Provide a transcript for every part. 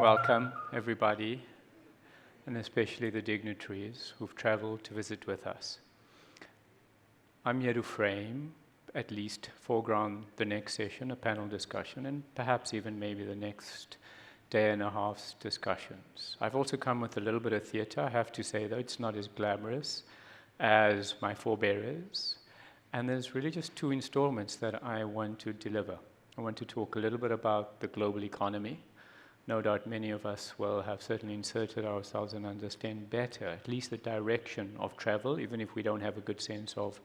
Welcome, everybody, and especially the dignitaries who've traveled to visit with us. I'm here to frame, at least foreground the next session, a panel discussion, and perhaps even maybe the next day and a half's discussions. I've also come with a little bit of theater. I have to say, though, it's not as glamorous as my forebearers. And there's really just two installments that I want to deliver. I want to talk a little bit about the global economy. No doubt many of us will have certainly inserted ourselves and understand better, at least the direction of travel, even if we don't have a good sense of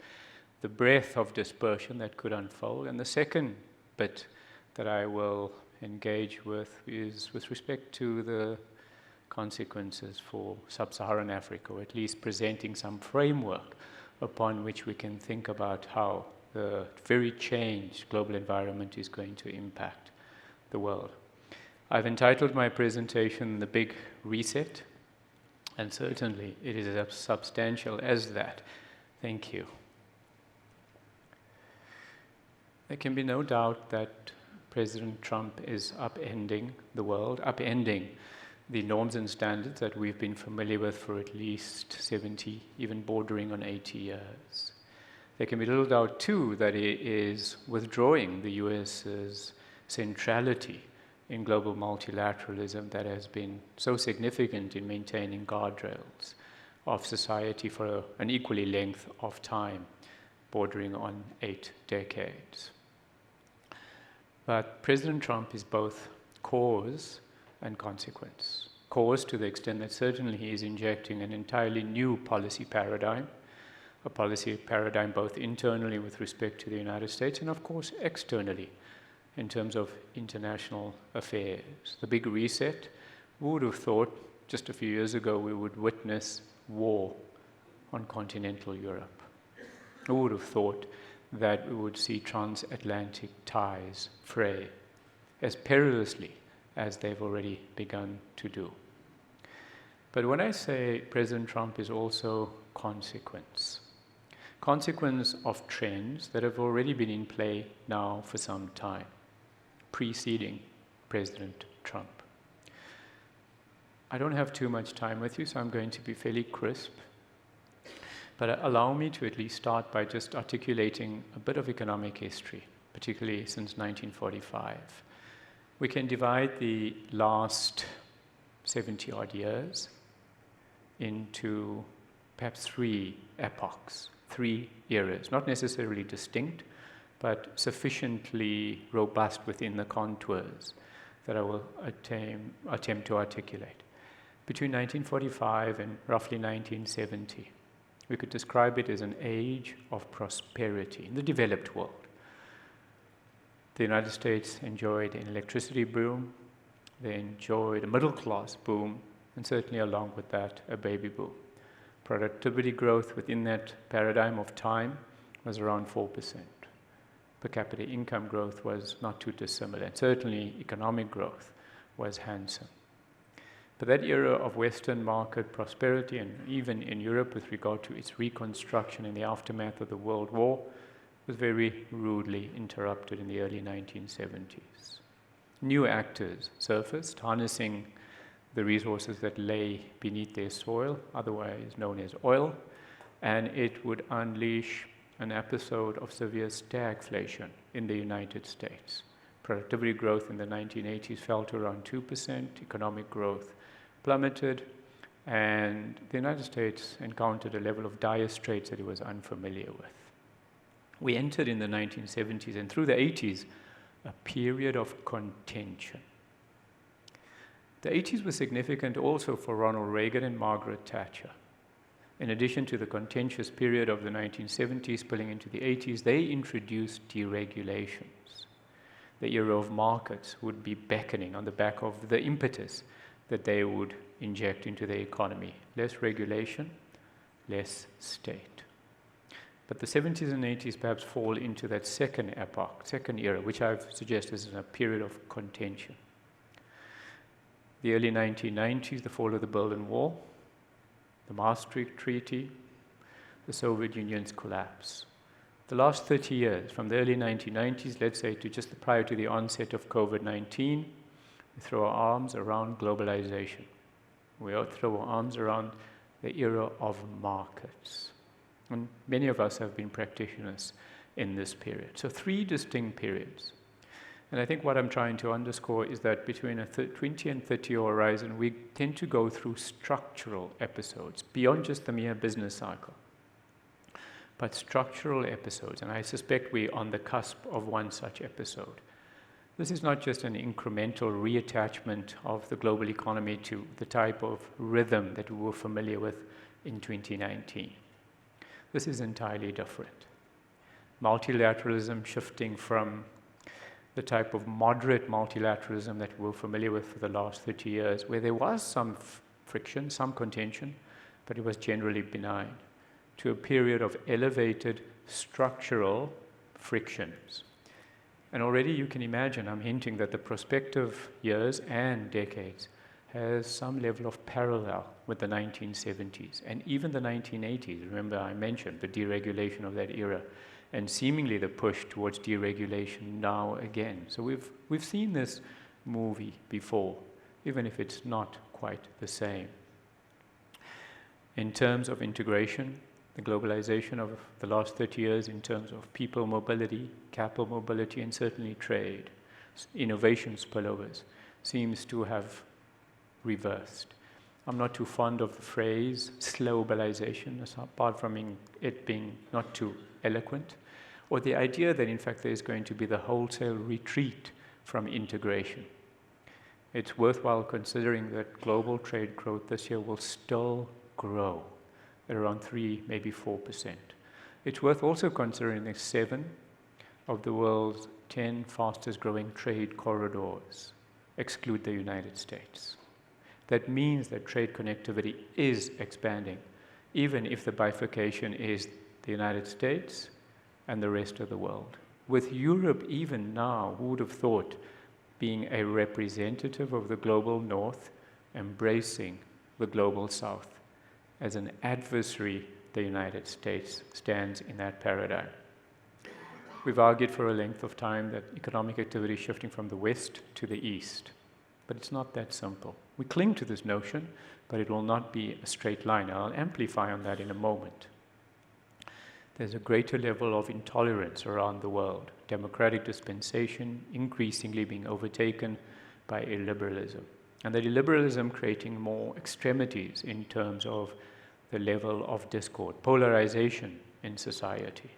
the breadth of dispersion that could unfold. And the second bit that I will engage with is with respect to the consequences for sub-Saharan Africa, or at least presenting some framework upon which we can think about how the very changed global environment is going to impact the world. I've entitled my presentation The Big Reset, and certainly it is as substantial as that. Thank you. There can be no doubt that President Trump is upending the world, upending the norms and standards that we've been familiar with for at least 70, even bordering on 80 years. There can be little doubt, too, that he is withdrawing the US's centrality in global multilateralism that has been so significant in maintaining guardrails of society for an equally length of time, bordering on 8 decades. But President Trump is both cause and consequence. Cause to the extent that certainly he is injecting an entirely new policy paradigm, a policy paradigm both internally with respect to the United States and, of course, externally in terms of international affairs. The big reset, who would have thought just a few years ago we would witness war on continental Europe? Who would have thought that we would see transatlantic ties fray as perilously as they've already begun to do? But when I say President Trump is also consequence of trends that have already been in play now for some time, preceding President Trump. I don't have too much time with you, so I'm going to be fairly crisp. But allow me to at least start by just articulating a bit of economic history, particularly since 1945. We can divide the last 70-odd years into perhaps 3 epochs, 3 eras, not necessarily distinct, but sufficiently robust within the contours that I will attempt to articulate. Between 1945 and roughly 1970, we could describe it as an age of prosperity in the developed world. The United States enjoyed an electricity boom, they enjoyed a middle-class boom, and certainly along with that, a baby boom. Productivity growth within that paradigm of time was around 4%. Per capita income growth was not too dissimilar, and certainly economic growth was handsome. But that era of Western market prosperity, and even in Europe with regard to its reconstruction in the aftermath of the World War, was very rudely interrupted in the early 1970s. New actors surfaced, harnessing the resources that lay beneath their soil, otherwise known as oil, and it would unleash an episode of severe stagflation in the United States. Productivity growth in the 1980s fell to around 2%, economic growth plummeted, and the United States encountered a level of dire straits that it was unfamiliar with. We entered in the 1970s and through the 80s a period of contention. The 80s was significant also for Ronald Reagan and Margaret Thatcher. In addition to the contentious period of the 1970s spilling into the 80s, they introduced deregulations. The era of markets would be beckoning on the back of the impetus that they would inject into the economy. Less regulation, less state. But the 70s and 80s perhaps fall into that second epoch, second era, which I've suggested is a period of contention. The early 1990s, the fall of the Berlin Wall, the Maastricht Treaty, the Soviet Union's collapse. The last 30 years, from the early 1990s, let's say, to just prior to the onset of COVID-19, We throw our arms around globalization. We throw our arms around the era of markets. And many of us have been practitioners in this period. So 3 distinct periods. And I think what I'm trying to underscore is that between a 20 and 30-year horizon, we tend to go through structural episodes beyond just the mere business cycle, but structural episodes. And I suspect we're on the cusp of one such episode. This is not just an incremental reattachment of the global economy to the type of rhythm that we were familiar with in 2019. This is entirely different. Multilateralism shifting from the type of moderate multilateralism that we're familiar with for the last 30 years, where there was some friction, some contention, but it was generally benign, to a period of elevated structural frictions. And already you can imagine, I'm hinting that the prospective years and decades has some level of parallel with the 1970s and even the 1980s. Remember, I mentioned the deregulation of that era and seemingly the push towards deregulation now again. So we've seen this movie before, even if it's not quite the same. In terms of integration, the globalization of the last 30 years in terms of people mobility, capital mobility, and certainly trade, innovation spillovers, seems to have reversed. I'm not too fond of the phrase slowbalization, apart from it being not too eloquent, or the idea that in fact there's going to be the wholesale retreat from integration. It's worthwhile considering that global trade growth this year will still grow at around 3, maybe 4%. It's worth also considering that 7 of the world's 10 fastest growing trade corridors exclude the United States. That means that trade connectivity is expanding, even if the bifurcation is the United States and the rest of the world. With Europe even now, who would have thought, being a representative of the global north, embracing the global south. As an adversary, the United States stands in that paradigm. We've argued for a length of time that economic activity is shifting from the west to the east, but it's not that simple. We cling to this notion, but it will not be a straight line. I'll amplify on that in a moment. There's a greater level of intolerance around the world, democratic dispensation increasingly being overtaken by illiberalism, and that illiberalism creating more extremities in terms of the level of discord, polarization in society.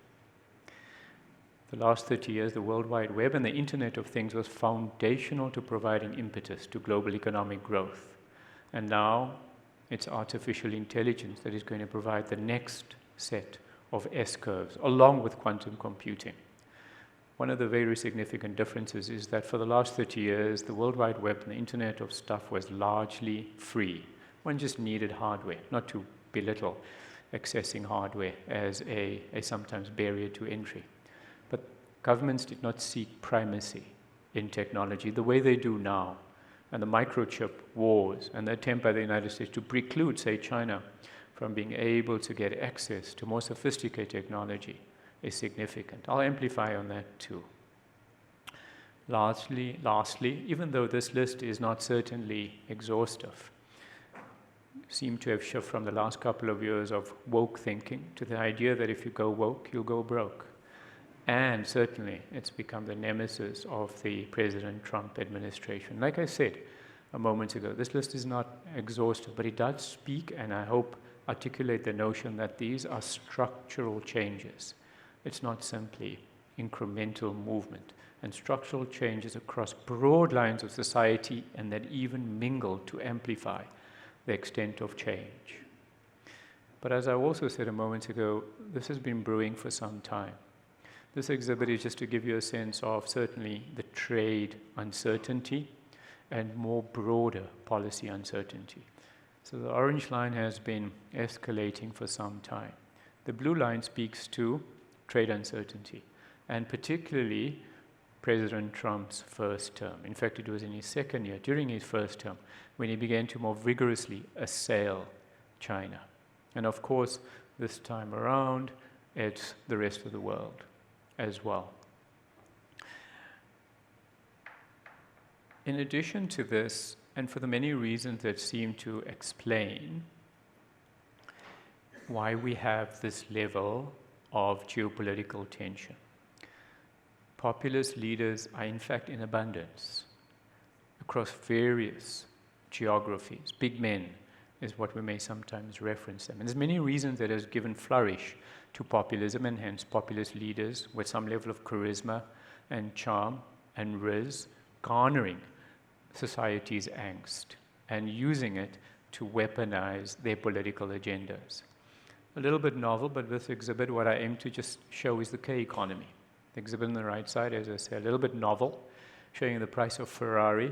The last 30 years, the World Wide Web and the Internet of Things was foundational to providing impetus to global economic growth. And now it's artificial intelligence that is going to provide the next set of S-curves, along with quantum computing. One of the very significant differences is that for the last 30 years, the World Wide Web and the Internet of Stuff was largely free. One just needed hardware, not to belittle accessing hardware as a sometimes barrier to entry. But governments did not seek primacy in technology the way they do now. And the microchip wars and the attempt by the United States to preclude, say, China from being able to get access to more sophisticated technology is significant. I'll amplify on that too. Lastly, even though this list is not certainly exhaustive, seem to have shifted from the last couple of years of woke thinking to the idea that if you go woke, you'll go broke. And certainly, it's become the nemesis of the President Trump administration. Like I said a moment ago, this list is not exhaustive, but it does speak, and I hope articulate the notion that these are structural changes. It's not simply incremental movement. And structural changes across broad lines of society and that even mingle to amplify the extent of change. But as I also said a moment ago, this has been brewing for some time. This exhibit is just to give you a sense of certainly the trade uncertainty and more broader policy uncertainty. So the orange line has been escalating for some time. The blue line speaks to trade uncertainty, and particularly President Trump's first term. In fact, it was in his second year, during his first term, when he began to more vigorously assail China. And of course, this time around, it's the rest of the world as well. In addition to this, and for the many reasons that seem to explain why we have this level of geopolitical tension, populist leaders are in fact in abundance across various geographies. Big men is what we may sometimes reference them. And there's many reasons that has given flourish to populism, and hence populist leaders with some level of charisma and charm and riz, garnering society's angst and using it to weaponize their political agendas. A little bit novel, but this exhibit, what I aim to just show is the K-economy. The exhibit on the right side, as I say, a little bit novel, showing the price of Ferrari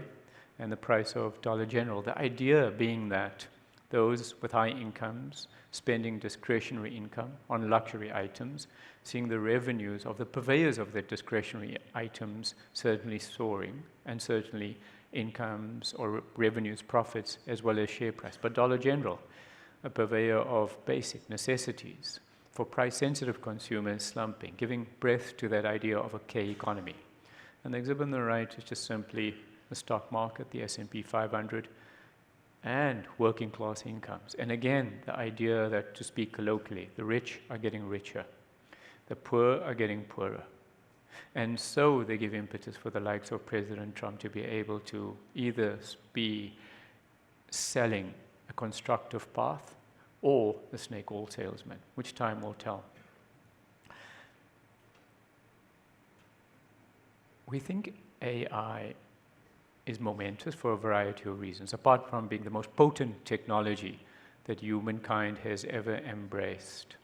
and the price of Dollar General. The idea being that those with high incomes spending discretionary income on luxury items, seeing the revenues of the purveyors of their discretionary items certainly soaring, and certainly incomes or revenues, profits, as well as share price. But Dollar General, a purveyor of basic necessities for price-sensitive consumers, slumping, giving breath to that idea of a K-economy. And the exhibit on the right is just simply the stock market, the S&P 500, and working class incomes. And again, the idea that, to speak colloquially, the rich are getting richer, the poor are getting poorer. And so they give impetus for the likes of President Trump to be able to either be selling a constructive path or the snake oil salesman, which time will tell. We think AI is momentous for a variety of reasons, apart from being the most potent technology that humankind has ever embraced.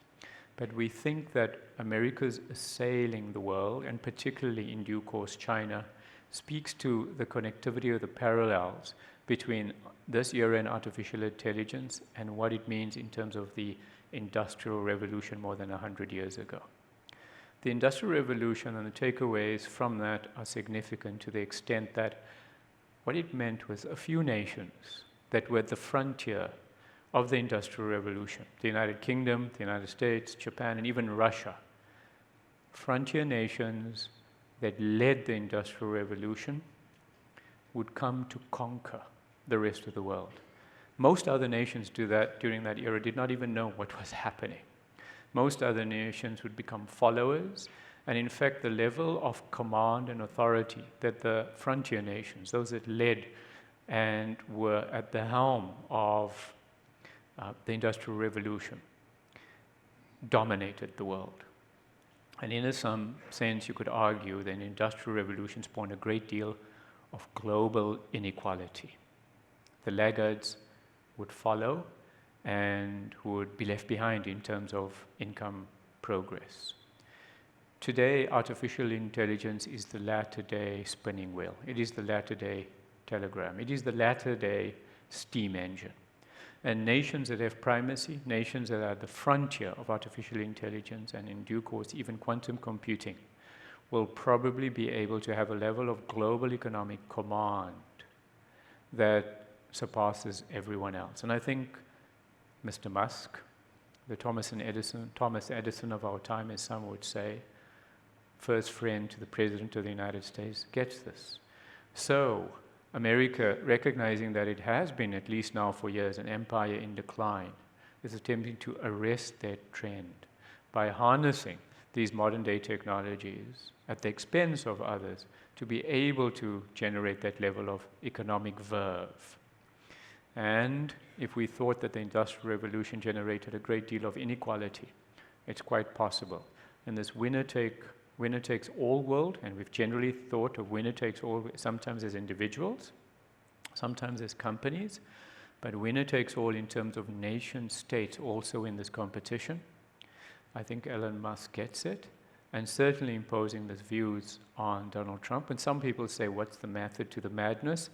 But we think that America's assailing the world, and particularly in due course China, speaks to the connectivity of the parallels between this era in artificial intelligence and what it means in terms of the Industrial Revolution more than 100 years ago. The Industrial Revolution and the takeaways from that are significant to the extent that what it meant was a few nations that were at the frontier of the Industrial Revolution, the United Kingdom, the United States, Japan, and even Russia, frontier nations that led the Industrial Revolution, would come to conquer the rest of the world. Most other nations during that era did not even know what was happening. Most other nations would become followers, and in fact the level of command and authority that the frontier nations, those that led and were at the helm of the Industrial Revolution, dominated the world. And in some sense you could argue that the Industrial Revolution spawned a great deal of global inequality. The laggards would follow and would be left behind in terms of income progress. Today, artificial intelligence is the latter-day spinning wheel. It is the latter-day telegram. It is the latter-day steam engine. And nations that have primacy, nations that are at the frontier of artificial intelligence and in due course even quantum computing, will probably be able to have a level of global economic command that surpasses everyone else. And I think Mr. Musk, the Thomas Edison of our time, as some would say, first friend to the President of the United States, gets this. So America, recognizing that it has been, at least now for years, an empire in decline, is attempting to arrest that trend by harnessing these modern-day technologies at the expense of others to be able to generate that level of economic verve. And if we thought that the Industrial Revolution generated a great deal of inequality, it's quite possible. In this winner-takes-all world, and we've generally thought of winner-takes-all sometimes as individuals, sometimes as companies, but winner-takes-all in terms of nation-states also in this competition. I think Elon Musk gets it, and certainly imposing these views on Donald Trump. And some people say, what's the method to the madness?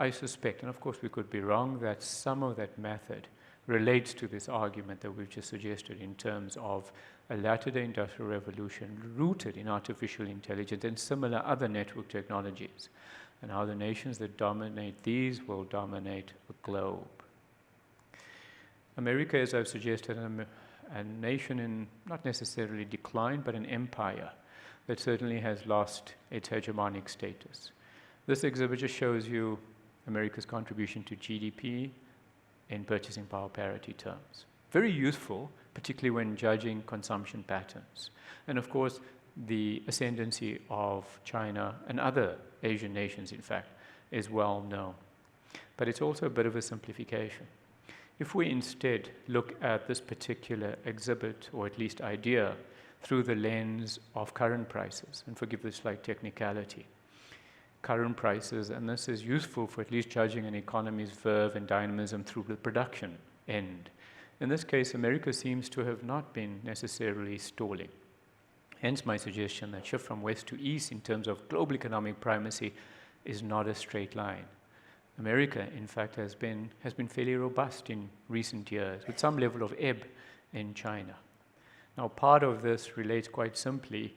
I suspect, and of course we could be wrong, that some of that method relates to this argument that we've just suggested in terms of a latter-day industrial revolution rooted in artificial intelligence and similar other network technologies, and how the nations that dominate these will dominate the globe. America, as I've suggested, a nation in not necessarily decline, but an empire that certainly has lost its hegemonic status. This exhibit just shows you America's contribution to GDP in purchasing power parity terms. Very useful, particularly when judging consumption patterns. And of course, the ascendancy of China and other Asian nations, in fact, is well known. But it's also a bit of a simplification. If we instead look at this particular exhibit, or at least idea, through the lens of current prices, and forgive the slight technicality, current prices, and this is useful for at least judging an economy's verve and dynamism through the production end. In this case, America seems to have not been necessarily stalling. Hence my suggestion that shift from west to east in terms of global economic primacy is not a straight line. America, in fact, has been fairly robust in recent years, with some level of ebb in China. Now, part of this relates quite simply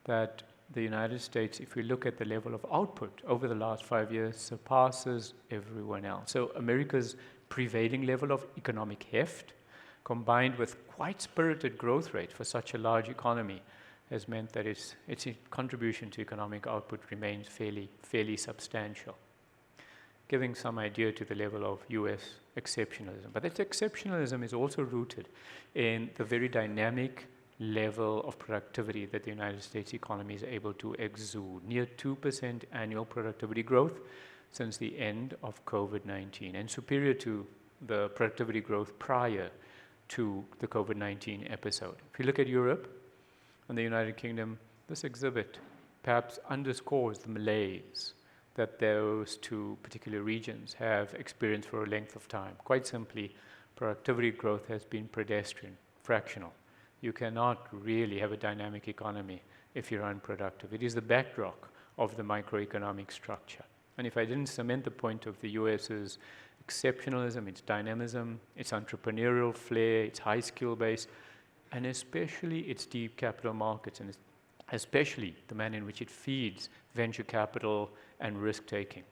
that the United States, if we look at the level of output over the last 5 years, surpasses everyone else. So America's prevailing level of economic heft, combined with quite spirited growth rate for such a large economy, has meant that its contribution to economic output remains fairly substantial, giving some idea to the level of US exceptionalism. But that exceptionalism is also rooted in the very dynamic level of productivity that the United States economy is able to exude, near 2% annual productivity growth since the end of COVID-19, and superior to the productivity growth prior to the COVID-19 episode. If you look at Europe and the United Kingdom, this exhibit perhaps underscores the malaise that those two particular regions have experienced for a length of time. Quite simply, productivity growth has been pedestrian, fractional. You cannot really have a dynamic economy if you're unproductive. It is the bedrock of the microeconomic structure. And if I didn't cement the point of the US's exceptionalism, its dynamism, its entrepreneurial flair, its high skill base, and especially its deep capital markets, and especially the manner in which it feeds venture capital and risk-taking.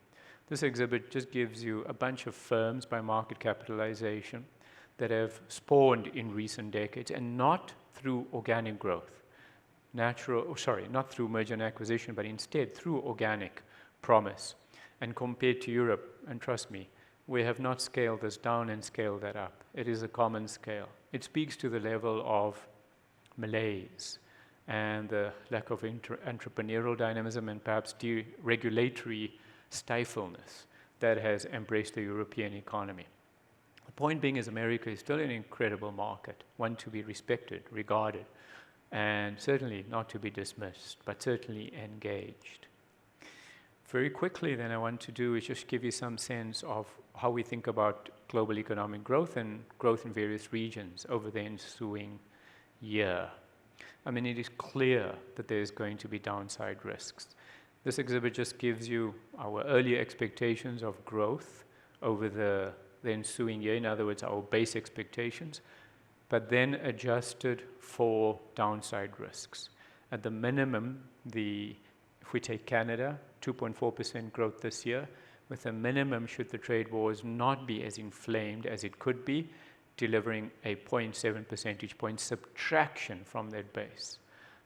This exhibit just gives you a bunch of firms by market capitalization that have spawned in recent decades, and not through organic growth, not through merger and acquisition, but instead through organic promise. And compared to Europe, and trust me, we have not scaled this down and scaled that up. It is a common scale. It speaks to the level of malaise and the lack of entrepreneurial dynamism and perhaps deregulatory stifleness that has embraced the European economy. The point being is America is still an incredible market, one to be respected, regarded, and certainly not to be dismissed, but certainly engaged. Very quickly then I want to do is just give you some sense of how we think about global economic growth and growth in various regions over the ensuing year. I mean, it is clear that there's going to be downside risks. This exhibit just gives you our earlier expectations of growth over the ensuing year, in other words, our base expectations, but then adjusted for downside risks. At the minimum, if we take Canada, 2.4% growth this year, with a minimum should the trade wars not be as inflamed as it could be, delivering a 0.7 percentage point subtraction from that base.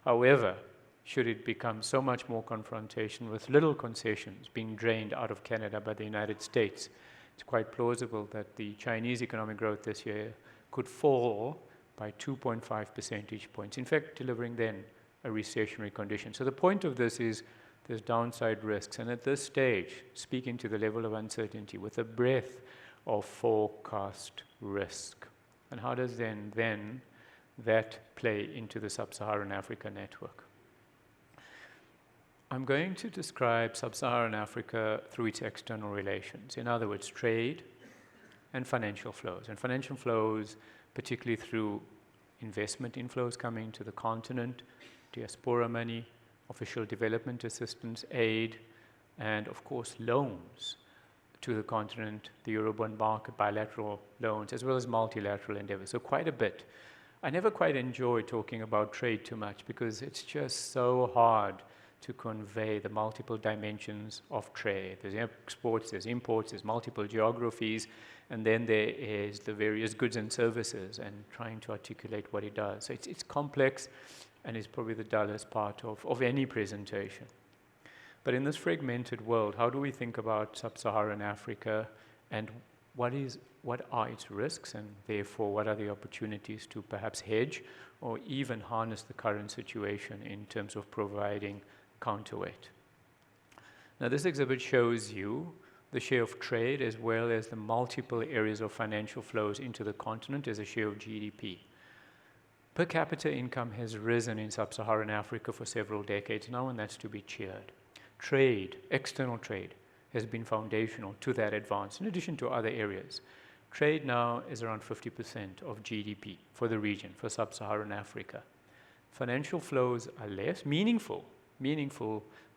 However, should it become so much more confrontation with little concessions being drained out of Canada by the United States, it's quite plausible that the Chinese economic growth this year could fall by 2.5 percentage points, in fact, delivering then a recessionary condition. So the point of this is there's downside risks, and at this stage, speaking to the level of uncertainty with a breadth of forecast risk. And how does then that play into the Sub-Saharan Africa network? I'm going to describe Sub-Saharan Africa through its external relations. In other words, trade and financial flows. And financial flows, particularly through investment inflows coming to the continent, diaspora money, official development assistance, aid, and of course loans to the continent, the Eurobond market, bilateral loans, as well as multilateral endeavors. So quite a bit. I never quite enjoy talking about trade too much because it's just so hard to convey the multiple dimensions of trade. There's exports, there's imports, there's multiple geographies, and then there is the various goods and services and trying to articulate what it does. So it's complex and it's probably the dullest part of any presentation. But in this fragmented world, how do we think about sub-Saharan Africa, and what are its risks, and therefore what are the opportunities to perhaps hedge or even harness the current situation in terms of providing counterweight? Now, this exhibit shows you the share of trade as well as the multiple areas of financial flows into the continent as a share of GDP. Per capita income has risen in sub-Saharan Africa for several decades now, and that's to be cheered. Trade, external trade, has been foundational to that advance, in addition to other areas. Trade now is around 50% of GDP for the region, for sub-Saharan Africa. Financial flows are less, meaningful,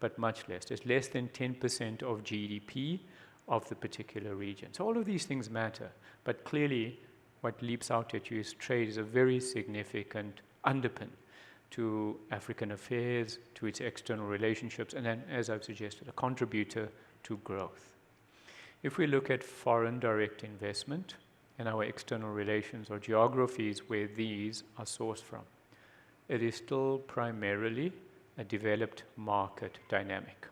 but much less. It's less than 10% of GDP of the particular region. So all of these things matter, but clearly what leaps out at you is trade is a very significant underpin to African affairs, to its external relationships, and then, as I've suggested, a contributor to growth. If we look at foreign direct investment and our external relations or geographies where these are sourced from, it is still primarily a developed market dynamic.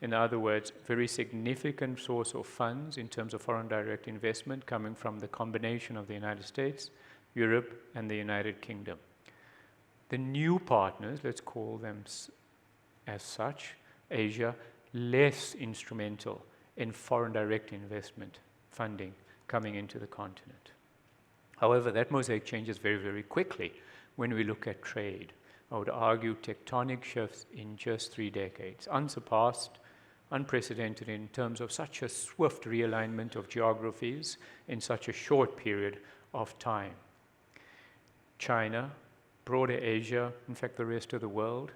In other words, very significant source of funds in terms of foreign direct investment coming from the combination of the United States, Europe, and the United Kingdom. The new partners, let's call them as such, Asia, less instrumental in foreign direct investment funding coming into the continent. However, that mosaic changes very, very quickly when we look at trade. I would argue tectonic shifts in just 3 decades, unsurpassed, unprecedented in terms of such a swift realignment of geographies in such a short period of time. China, broader Asia, in fact the rest of the world,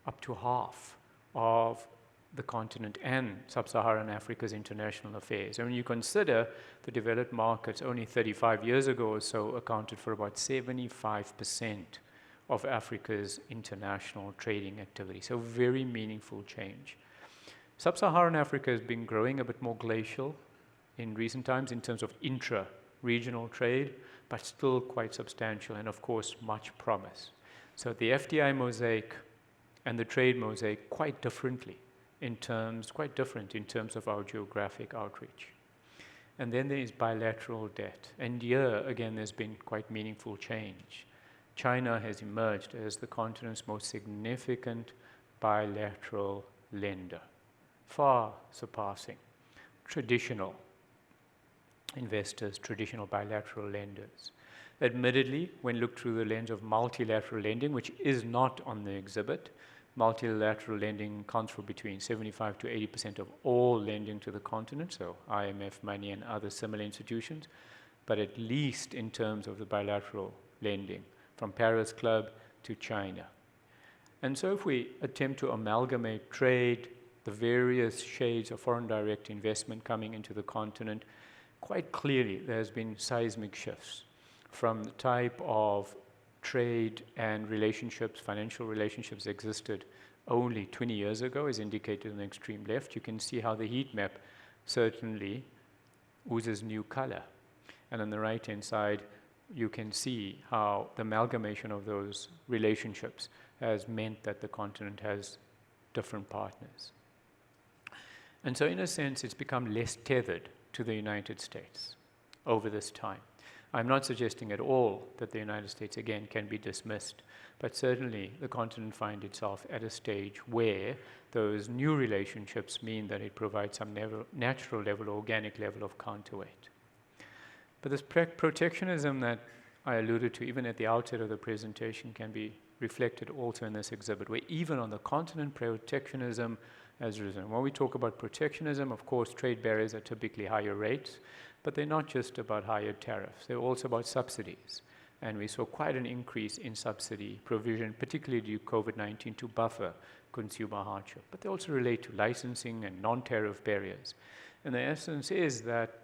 up to half of the continent and sub-Saharan Africa's international affairs. And when you consider the developed markets only 35 years ago or so accounted for about 75% of Africa's international trading activity. So very meaningful change. Sub-Saharan Africa has been growing a bit more glacial in recent times in terms of intra-regional trade, but still quite substantial and of course much promise. So the FDI mosaic and the trade mosaic quite different in terms of our geographic outreach. And then there is bilateral debt. And here again there's been quite meaningful change. China has emerged as the continent's most significant bilateral lender, far surpassing traditional investors, traditional bilateral lenders. Admittedly, when looked through the lens of multilateral lending, which is not on the exhibit, multilateral lending accounts for between 75 to 80% of all lending to the continent, so IMF money and other similar institutions, but at least in terms of the bilateral lending, from Paris Club to China. And so if we attempt to amalgamate trade, the various shades of foreign direct investment coming into the continent, quite clearly there has been seismic shifts from the type of trade and relationships, financial relationships existed only 20 years ago, as indicated in the extreme left. You can see how the heat map certainly oozes new color. And on the right-hand side, you can see how the amalgamation of those relationships has meant that the continent has different partners. And so in a sense, it's become less tethered to the United States over this time. I'm not suggesting at all that the United States, again, can be dismissed, but certainly the continent finds itself at a stage where those new relationships mean that it provides some natural level, organic level of counterweight. But this protectionism that I alluded to even at the outset of the presentation can be reflected also in this exhibit, where even on the continent, protectionism has risen. When we talk about protectionism, of course, trade barriers are typically higher rates, but they're not just about higher tariffs. They're also about subsidies. And we saw quite an increase in subsidy provision, particularly due to COVID-19, to buffer consumer hardship. But they also relate to licensing and non-tariff barriers. And the essence is that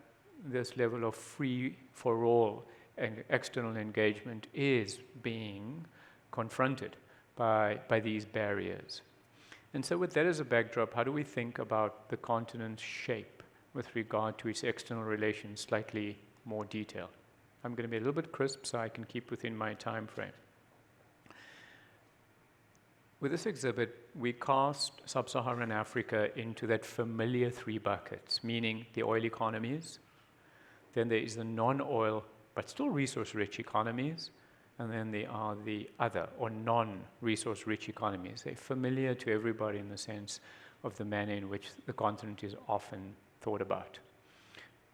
this level of free-for-all and external engagement is being confronted by these barriers. And so with that as a backdrop, how do we think about the continent's shape with regard to its external relations slightly more detailed? I'm going to be a little bit crisp so I can keep within my time frame. With this exhibit, we cast sub-Saharan Africa into that familiar three buckets, meaning the oil economies, then there is the non-oil but still resource-rich economies, and then there are the other or non-resource-rich economies. They're familiar to everybody in the sense of the manner in which the continent is often thought about.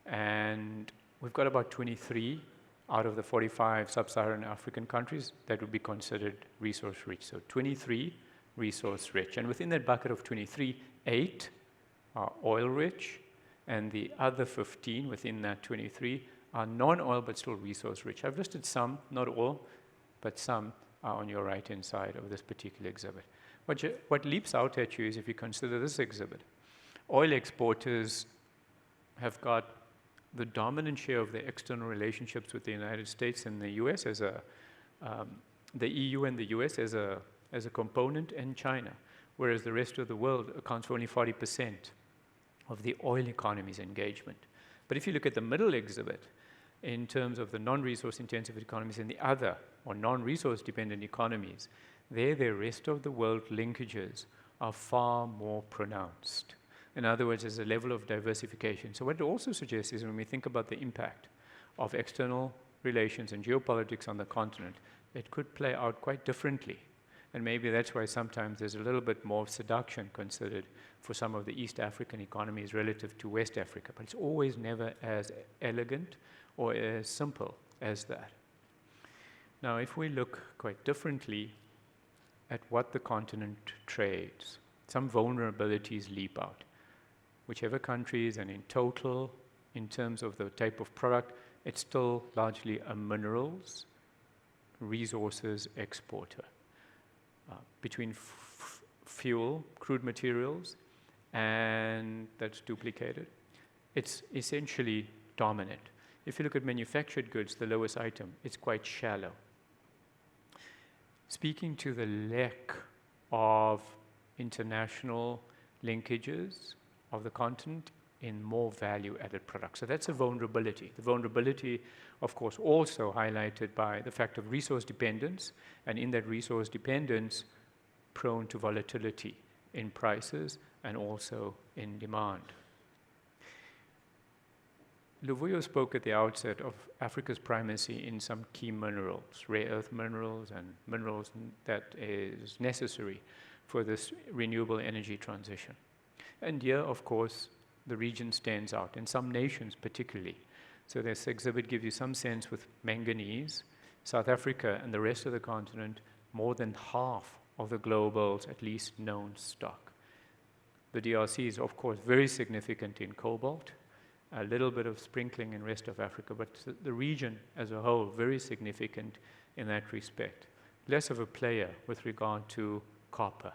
And we've got about 23 out of the 45 sub-Saharan African countries that would be considered resource-rich. So 23 resource-rich. And within that bucket of 23, 8 are oil-rich, and the other 15 within that 23 are non-oil but still resource-rich. I've listed some, not all, but some are on your right-hand side of this particular exhibit. What leaps out at you is if you consider this exhibit. Oil exporters have got the dominant share of their external relationships with the United States and the US as the EU and the US as a component, and China, whereas the rest of the world accounts for only 40% of the oil economy's engagement. But if you look at the middle exhibit, in terms of the non-resource intensive economies and the other or non-resource dependent economies, there the rest of the world linkages are far more pronounced. In other words, there's a level of diversification. So what it also suggests is when we think about the impact of external relations and geopolitics on the continent, it could play out quite differently. And maybe that's why sometimes there's a little bit more seduction considered for some of the East African economies relative to West Africa. But it's always never as elegant or as simple as that. Now, if we look quite differently at what the continent trades, some vulnerabilities leap out. Whichever countries, and in total, in terms of the type of product, it's still largely a minerals, resources exporter. Between fuel, crude materials, and that's duplicated, it's essentially dominant. If you look at manufactured goods, the lowest item, it's quite shallow. Speaking to the lack of international linkages of the continent in more value-added products. So that's a vulnerability. The vulnerability, of course, also highlighted by the fact of resource dependence, and in that resource dependence, prone to volatility in prices and also in demand. Luvuyo spoke at the outset of Africa's primacy in some key minerals, rare earth minerals and minerals that is necessary for this renewable energy transition. And here, of course, the region stands out, and some nations particularly. So this exhibit gives you some sense with manganese. South Africa and the rest of the continent, more than half of the global's at least known stock. The DRC is, of course, very significant in cobalt, a little bit of sprinkling in rest of Africa, but the region as a whole, very significant in that respect. Less of a player with regard to copper.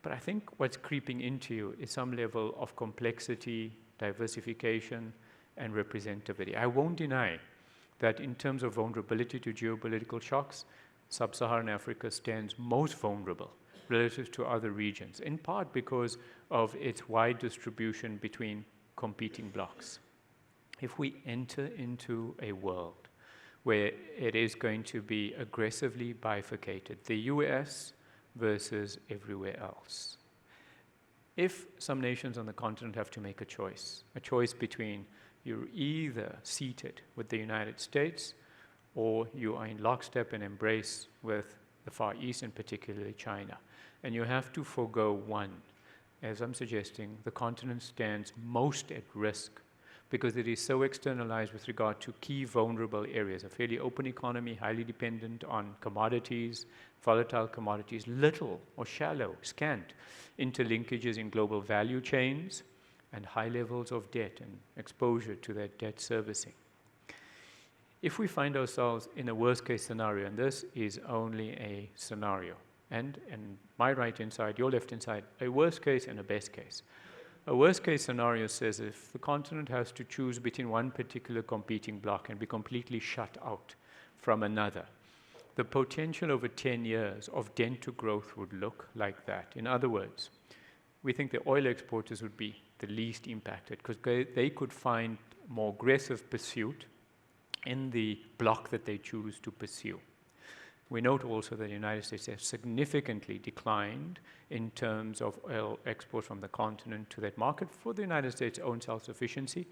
But I think what's creeping into you is some level of complexity, diversification, and representativity. I won't deny that in terms of vulnerability to geopolitical shocks, sub-Saharan Africa stands most vulnerable relative to other regions, in part because of its wide distribution between competing blocs. If we enter into a world where it is going to be aggressively bifurcated, the US versus everywhere else. If some nations on the continent have to make a choice between you're either seated with the United States or you are in lockstep and embrace with the Far East and particularly China, and you have to forego one, as I'm suggesting, the continent stands most at risk because it is so externalized with regard to key vulnerable areas, a fairly open economy, highly dependent on commodities, volatile commodities, little or shallow, scant interlinkages in global value chains, and high levels of debt and exposure to that debt servicing. If we find ourselves in a worst-case scenario, and this is only a scenario, and my right-hand side, your left-hand side, a worst case and a best case. A worst-case scenario says if the continent has to choose between one particular competing bloc and be completely shut out from another, the potential over 10 years of dent to growth would look like that. In other words, we think the oil exporters would be the least impacted because they could find more aggressive pursuit in the block that they choose to pursue. We note also that the United States has significantly declined in terms of oil exports from the continent to that market for the United States' own self-sufficiency,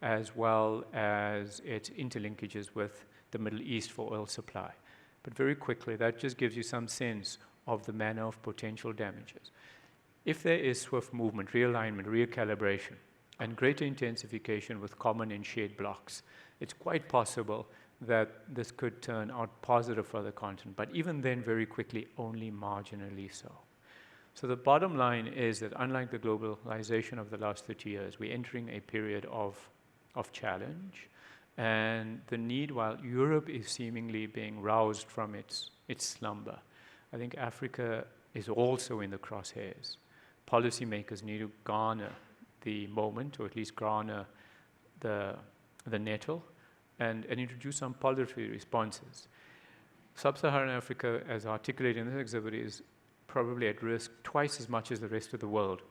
as well as its interlinkages with the Middle East for oil supply. But very quickly, that just gives you some sense of the manner of potential damages. If there is swift movement, realignment, recalibration, and greater intensification with common and shared blocks, it's quite possible that this could turn out positive for the continent, but even then, very quickly, only marginally so. So the bottom line is that unlike the globalization of the last 30 years, we're entering a period of challenge, and the need, while Europe is seemingly being roused from its slumber, I think Africa is also in the crosshairs. Policymakers need to garner the moment, or at least garner the nettle, and introduce some policy responses. Sub-Saharan Africa, as articulated in this exhibit, is probably at risk twice as much as the rest of the world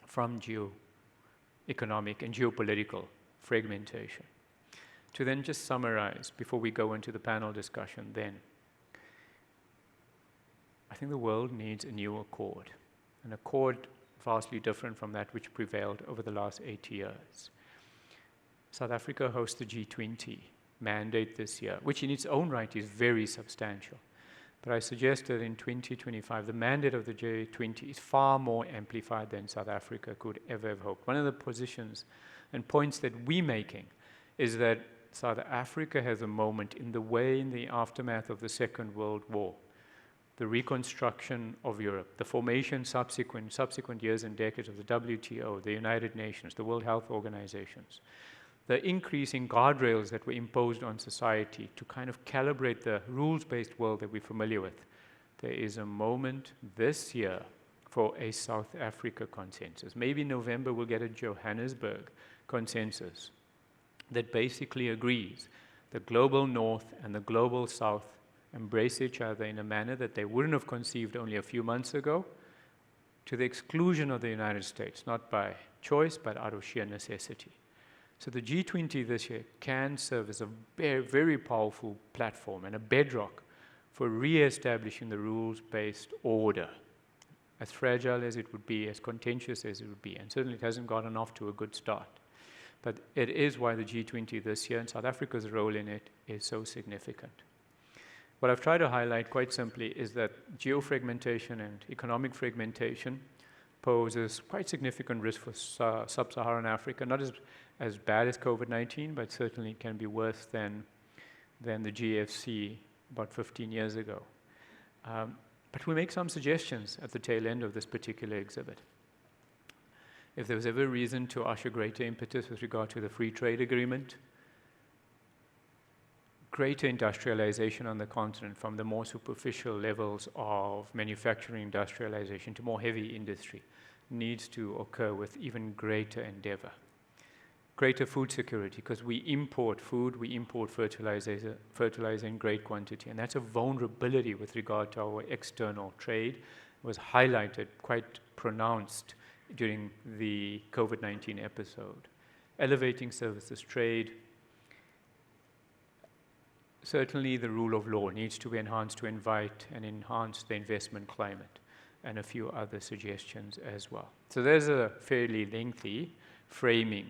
from geo-economic and geopolitical fragmentation. To then just summarize, before we go into the panel discussion then, I think the world needs a new accord, an accord vastly different from that which prevailed over the last 80 years. South Africa hosts the G20 mandate this year, which in its own right is very substantial. But I suggest that in 2025, the mandate of the G20 is far more amplified than South Africa could ever have hoped. One of the positions and points that we're making is that South Africa has a moment in the way in the aftermath of the Second World War, the reconstruction of Europe, the formation subsequent years and decades of the WTO, the United Nations, the World Health Organizations, the increasing guardrails that were imposed on society to kind of calibrate the rules-based world that we're familiar with. There is a moment this year for a South Africa consensus. Maybe in November we'll get a Johannesburg consensus that basically agrees the global North and the global South embrace each other in a manner that they wouldn't have conceived only a few months ago, to the exclusion of the United States, not by choice, but out of sheer necessity. So the G20 this year can serve as a very, very powerful platform and a bedrock for re-establishing the rules-based order, as fragile as it would be, as contentious as it would be, and certainly it hasn't gotten off to a good start. But it is why the G20 this year and South Africa's role in it is so significant. What I've tried to highlight quite simply is that geofragmentation and economic fragmentation poses quite significant risk for sub-Saharan Africa, not as bad as COVID-19, but certainly can be worse than the GFC about 15 years ago. But we make some suggestions at the tail end of this particular exhibit. If there was ever a reason to usher greater impetus with regard to the free trade agreement, greater industrialization on the continent from the more superficial levels of manufacturing industrialization to more heavy industry needs to occur with even greater endeavor. Greater food security, because we import food, we import fertilizer in great quantity, and that's a vulnerability with regard to our external trade. It was highlighted, quite pronounced during the COVID-19 episode. Elevating services trade. Certainly the rule of law needs to be enhanced to invite and enhance the investment climate, and a few other suggestions as well. So there's a fairly lengthy framing